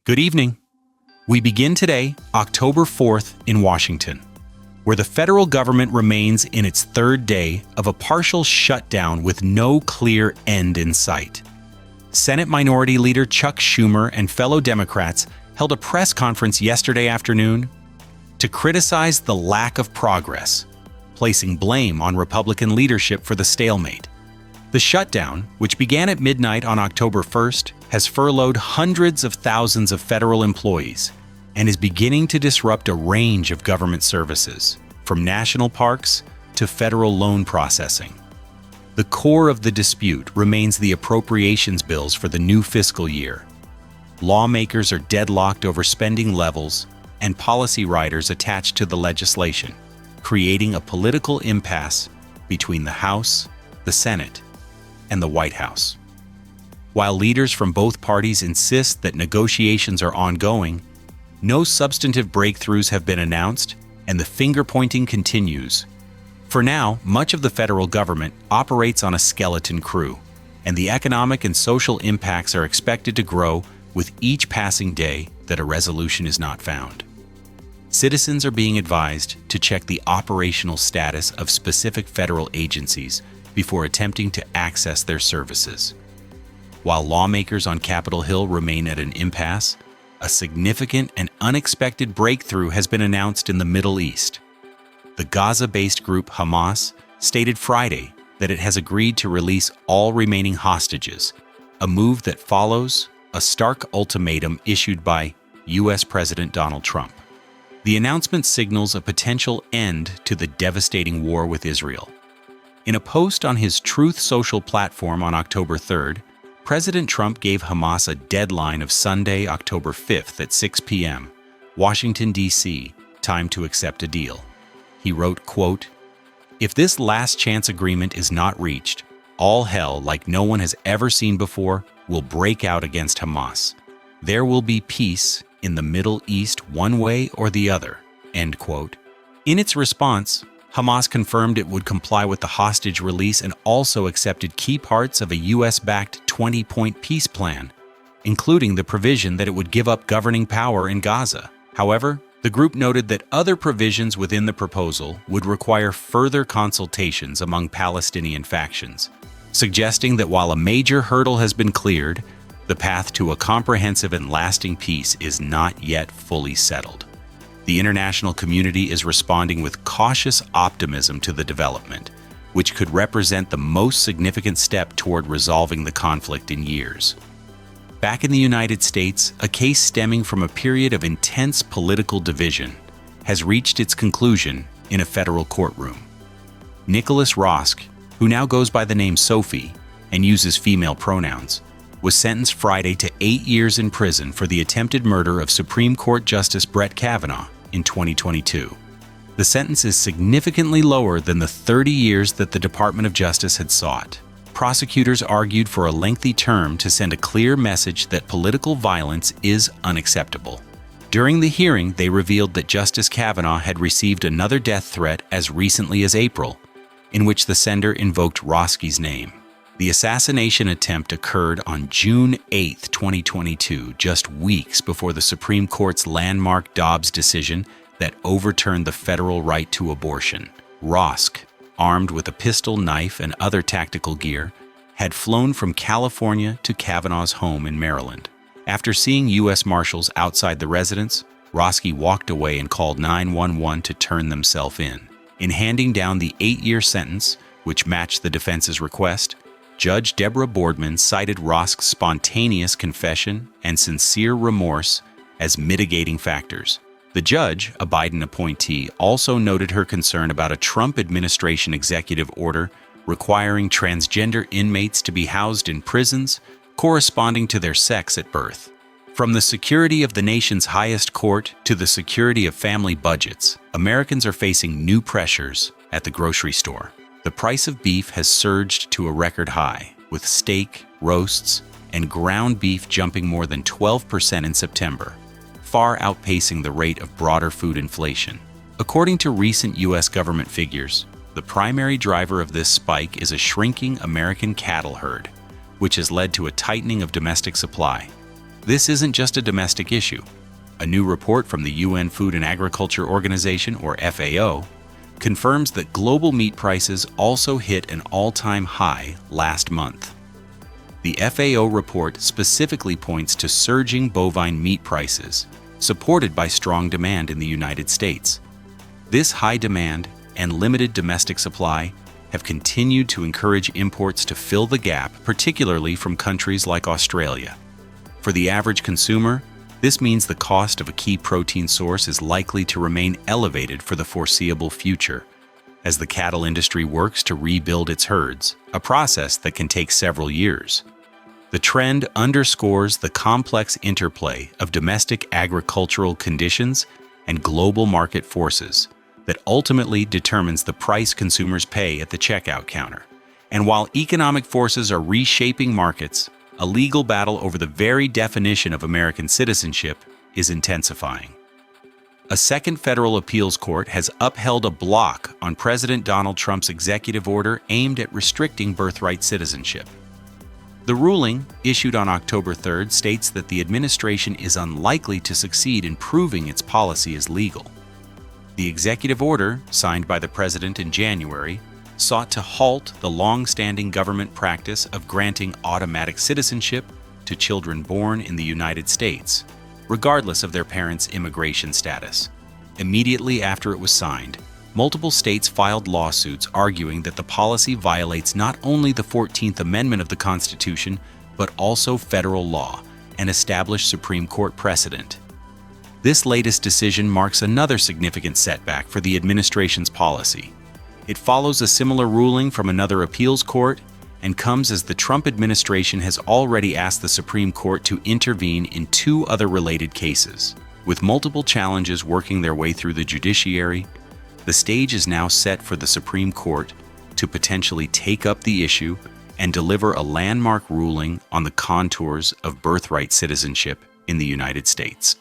Good evening. We begin today, October 4th, in Washington, where the federal government remains in its third day of a partial shutdown with no clear end in sight. Senate Minority Leader Chuck Schumer and fellow Democrats held a press conference yesterday afternoon to criticize the lack of progress, placing blame on Republican leadership for the stalemate. The shutdown, which began at midnight on October 1st, has furloughed hundreds of thousands of federal employees and is beginning to disrupt a range of government services, from national parks to federal loan processing. The core of the dispute remains the appropriations bills for the new fiscal year. Lawmakers are deadlocked over spending levels and policy riders attached to the legislation, creating a political impasse between the House, the Senate, and the White House. While leaders from both parties insist that negotiations are ongoing, no substantive breakthroughs have been announced, and the finger-pointing continues. For now, much of the federal government operates on a skeleton crew, and the economic and social impacts are expected to grow with each passing day that a resolution is not found. Citizens are being advised to check the operational status of specific federal agencies before attempting to access their services. While lawmakers on Capitol Hill remain at an impasse, a significant and unexpected breakthrough has been announced in the Middle East. The Gaza-based group Hamas stated Friday that it has agreed to release all remaining hostages, a move that follows a stark ultimatum issued by U.S. President Donald Trump. The announcement signals a potential end to the devastating war with Israel. In a post on his Truth Social platform on October 3rd, President Trump gave Hamas a deadline of Sunday, October 5th at 6 p.m., Washington, D.C., time to accept a deal. He wrote, quote, "If this last chance agreement is not reached, all hell, like no one has ever seen before, will break out against Hamas. There will be peace in the Middle East one way or the other," end quote. In its response, Hamas confirmed it would comply with the hostage release and also accepted key parts of a U.S.-backed 20-point peace plan, including the provision that it would give up governing power in Gaza. However, the group noted that other provisions within the proposal would require further consultations among Palestinian factions, suggesting that while a major hurdle has been cleared, the path to a comprehensive and lasting peace is not yet fully settled. The international community is responding with cautious optimism to the development, which could represent the most significant step toward resolving the conflict in years. Back in the United States, a case stemming from a period of intense political division has reached its conclusion in a federal courtroom. Nicholas Rosk, who now goes by the name Sophie and uses female pronouns, was sentenced Friday to 8 years in prison for the attempted murder of Supreme Court Justice Brett Kavanaugh in 2022. The sentence is significantly lower than the 30 years that the Department of Justice had sought. Prosecutors argued for a lengthy term to send a clear message that political violence is unacceptable. During the hearing, they revealed that Justice Kavanaugh had received another death threat as recently as April, in which the sender invoked Roski's name. The assassination attempt occurred on June 8, 2022, just weeks before the Supreme Court's landmark Dobbs decision that overturned the federal right to abortion. Rosk, armed with a pistol, knife, and other tactical gear, had flown from California to Kavanaugh's home in Maryland. After seeing U.S. Marshals outside the residence, Roski walked away and called 911 to turn themselves in. In handing down the 8-year sentence, which matched the defense's request, Judge Deborah Boardman cited Rosk's spontaneous confession and sincere remorse as mitigating factors. The judge, a Biden appointee, also noted her concern about a Trump administration executive order requiring transgender inmates to be housed in prisons corresponding to their sex at birth. From the security of the nation's highest court to the security of family budgets, Americans are facing new pressures at the grocery store. The price of beef has surged to a record high, with steak, roasts, and ground beef jumping more than 12% in September, far outpacing the rate of broader food inflation. According to recent U.S. government figures, the primary driver of this spike is a shrinking American cattle herd, which has led to a tightening of domestic supply. This isn't just a domestic issue. A new report from the UN Food and Agriculture Organization, or FAO, confirms that global meat prices also hit an all-time high last month. The FAO report specifically points to surging bovine meat prices, supported by strong demand in the United States. This high demand and limited domestic supply have continued to encourage imports to fill the gap, particularly from countries like Australia. For the average consumer, this means the cost of a key protein source is likely to remain elevated for the foreseeable future, as the cattle industry works to rebuild its herds, a process that can take several years. The trend underscores the complex interplay of domestic agricultural conditions and global market forces that ultimately determines the price consumers pay at the checkout counter. And while economic forces are reshaping markets, a legal battle over the very definition of American citizenship is intensifying. A second federal appeals court has upheld a block on President Donald Trump's executive order aimed at restricting birthright citizenship. The ruling, issued on October 3rd, states that the administration is unlikely to succeed in proving its policy is legal. The executive order, signed by the president in January, sought to halt the long-standing government practice of granting automatic citizenship to children born in the United States, regardless of their parents' immigration status. Immediately after it was signed, multiple states filed lawsuits arguing that the policy violates not only the 14th Amendment of the Constitution, but also federal law and established Supreme Court precedent. This latest decision marks another significant setback for the administration's policy. It follows a similar ruling from another appeals court and comes as the Trump administration has already asked the Supreme Court to intervene in two other related cases. With multiple challenges working their way through the judiciary, the stage is now set for the Supreme Court to potentially take up the issue and deliver a landmark ruling on the contours of birthright citizenship in the United States.